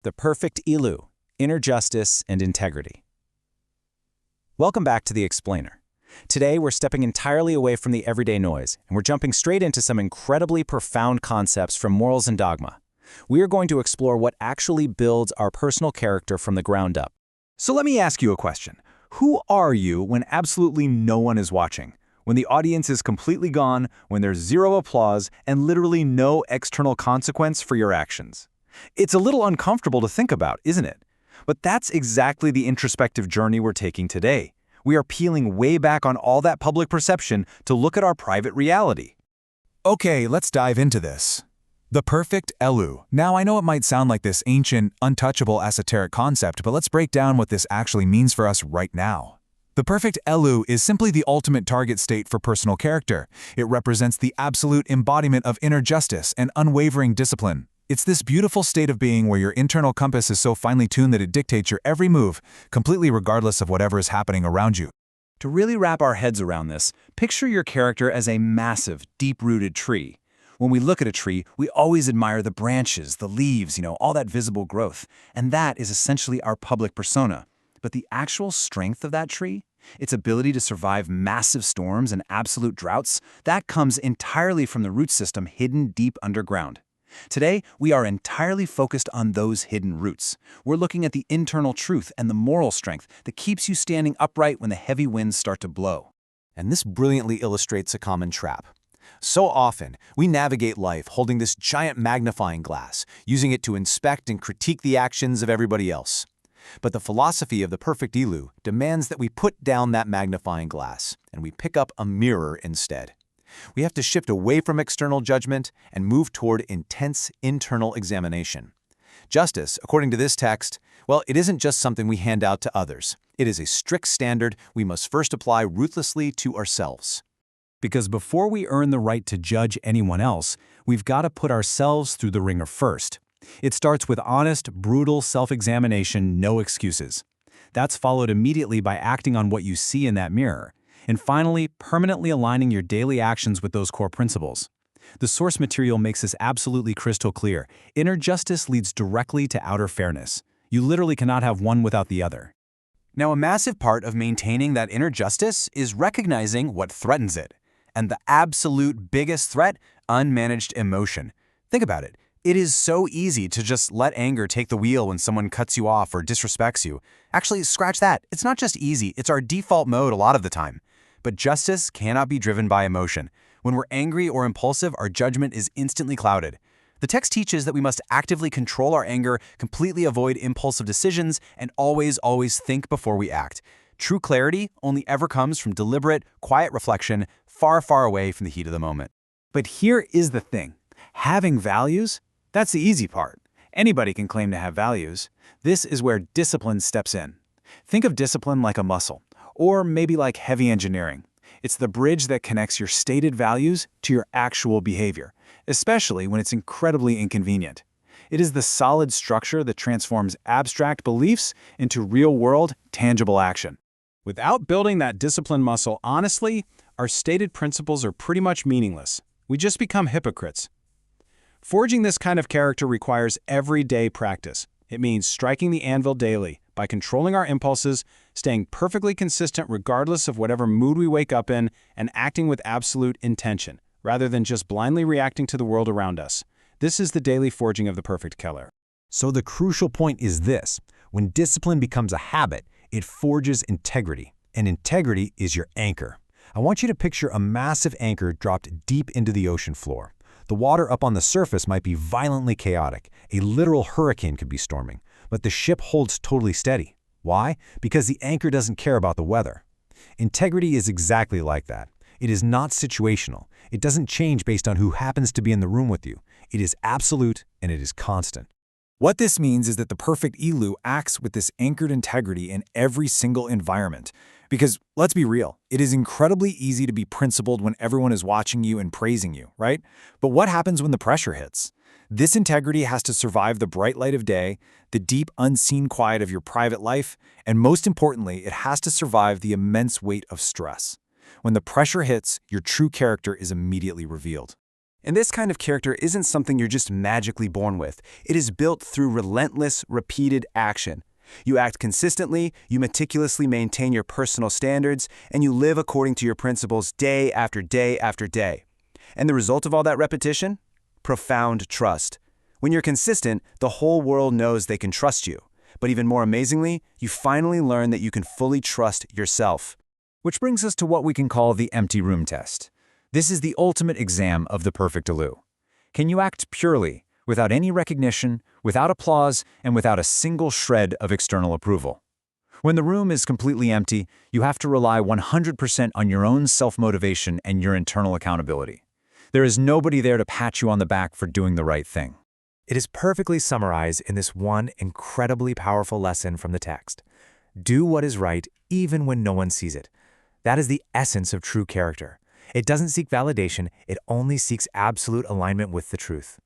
The Perfect Elu, Inner Justice and Integrity. Welcome back to The Explainer. Today, we're stepping entirely away from the everyday noise, and we're jumping straight into some incredibly profound concepts from Morals and Dogma. We are going to explore what actually builds our personal character from the ground up. So let me ask you a question. Who are you when absolutely no one is watching? When the audience is completely gone, when there's zero applause, and literally no external consequence for your actions? It's a little uncomfortable to think about, isn't it? But that's exactly the introspective journey we're taking today. We are peeling way back on all that public perception to look at our private reality. Okay, let's dive into this. The Perfect Elu. Now, I know it might sound like this ancient, untouchable esoteric concept, but let's break down what this actually means for us right now. The Perfect Elu is simply the ultimate target state for personal character. It represents the absolute embodiment of inner justice and unwavering discipline. It's this beautiful state of being where your internal compass is so finely tuned that it dictates your every move, completely regardless of whatever is happening around you. To really wrap our heads around this, picture your character as a massive, deep-rooted tree. When we look at a tree, we always admire the branches, the leaves, all that visible growth. And that is essentially our public persona. But the actual strength of that tree, its ability to survive massive storms and absolute droughts, that comes entirely from the root system hidden deep underground. Today, we are entirely focused on those hidden roots. We're looking at the internal truth and the moral strength that keeps you standing upright when the heavy winds start to blow. And this brilliantly illustrates a common trap. So often, we navigate life holding this giant magnifying glass, using it to inspect and critique the actions of everybody else. But the philosophy of the Perfect Elu demands that we put down that magnifying glass, and we pick up a mirror instead. We have to shift away from external judgment and move toward intense internal examination. Justice, according to this text, well, it isn't just something we hand out to others. It is a strict standard we must first apply ruthlessly to ourselves. Because before we earn the right to judge anyone else, we've got to put ourselves through the ringer first. It starts with honest, brutal self-examination, no excuses. That's followed immediately by acting on what you see in that mirror. And finally, permanently aligning your daily actions with those core principles. The source material makes this absolutely crystal clear. Inner justice leads directly to outer fairness. You literally cannot have one without the other. Now, a massive part of maintaining that inner justice is recognizing what threatens it. And the absolute biggest threat, unmanaged emotion. Think about it. It is so easy to just let anger take the wheel when someone cuts you off or disrespects you. Actually, scratch that. It's not just easy, it's our default mode a lot of the time. But justice cannot be driven by emotion. When we're angry or impulsive, our judgment is instantly clouded. The text teaches that we must actively control our anger, completely avoid impulsive decisions, and always think before we act. True clarity only ever comes from deliberate, quiet reflection, far away from the heat of the moment. But here is the thing. Having values? That's the easy part. Anybody can claim to have values. This is where discipline steps in. Think of discipline like a muscle, or maybe like heavy engineering. It's the bridge that connects your stated values to your actual behavior, especially when it's incredibly inconvenient. It is the solid structure that transforms abstract beliefs into real-world, tangible action. Without building that discipline muscle honestly, our stated principles are pretty much meaningless. We just become hypocrites. Forging this kind of character requires everyday practice. It means striking the anvil daily by controlling our impulses, staying perfectly consistent regardless of whatever mood we wake up in, and acting with absolute intention, rather than just blindly reacting to the world around us. This is the daily forging of the perfect Keller. So the crucial point is this. When discipline becomes a habit, it forges integrity. And integrity is your anchor. I want you to picture a massive anchor dropped deep into the ocean floor. The water up on the surface might be violently chaotic. A literal hurricane could be storming. But the ship holds totally steady. Why? Because the anchor doesn't care about the weather. Integrity is exactly like that. It is not situational. It doesn't change based on who happens to be in the room with you. It is absolute and it is constant. What this means is that the Perfect Elu acts with this anchored integrity in every single environment. Because, let's be real, it is incredibly easy to be principled when everyone is watching you and praising you, right? But what happens when the pressure hits? This integrity has to survive the bright light of day, the deep unseen quiet of your private life, and most importantly, it has to survive the immense weight of stress. When the pressure hits, your true character is immediately revealed. And this kind of character isn't something you're just magically born with. It is built through relentless, repeated action. You act consistently, you meticulously maintain your personal standards, and you live according to your principles day after day after day. And the result of all that repetition? Profound trust. When you're consistent, the whole world knows they can trust you. But even more amazingly, you finally learn that you can fully trust yourself. Which brings us to what we can call the empty room test. This is the ultimate exam of the perfect Elu. Can you act purely, without any recognition, without applause, and without a single shred of external approval? When the room is completely empty, you have to rely 100% on your own self-motivation and your internal accountability. There is nobody there to pat you on the back for doing the right thing. It is perfectly summarized in this one incredibly powerful lesson from the text. Do what is right even when no one sees it. That is the essence of true character. It doesn't seek validation, it only seeks absolute alignment with the truth.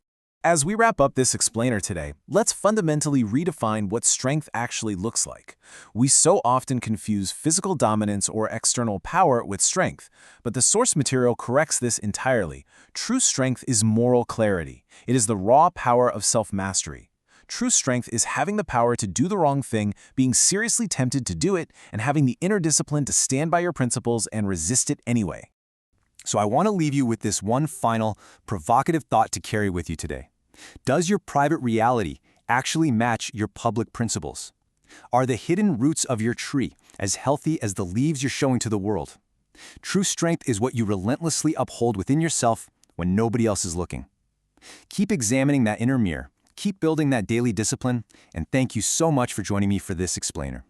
As we wrap up this explainer today, let's fundamentally redefine what strength actually looks like. We so often confuse physical dominance or external power with strength, but the source material corrects this entirely. True strength is moral clarity. It is the raw power of self-mastery. True strength is having the power to do the wrong thing, being seriously tempted to do it, and having the inner discipline to stand by your principles and resist it anyway. So I want to leave you with this one final, provocative thought to carry with you today. Does your private reality actually match your public principles? Are the hidden roots of your tree as healthy as the leaves you're showing to the world? True strength is what you relentlessly uphold within yourself when nobody else is looking. Keep examining that inner mirror, keep building that daily discipline, and thank you so much for joining me for this explainer.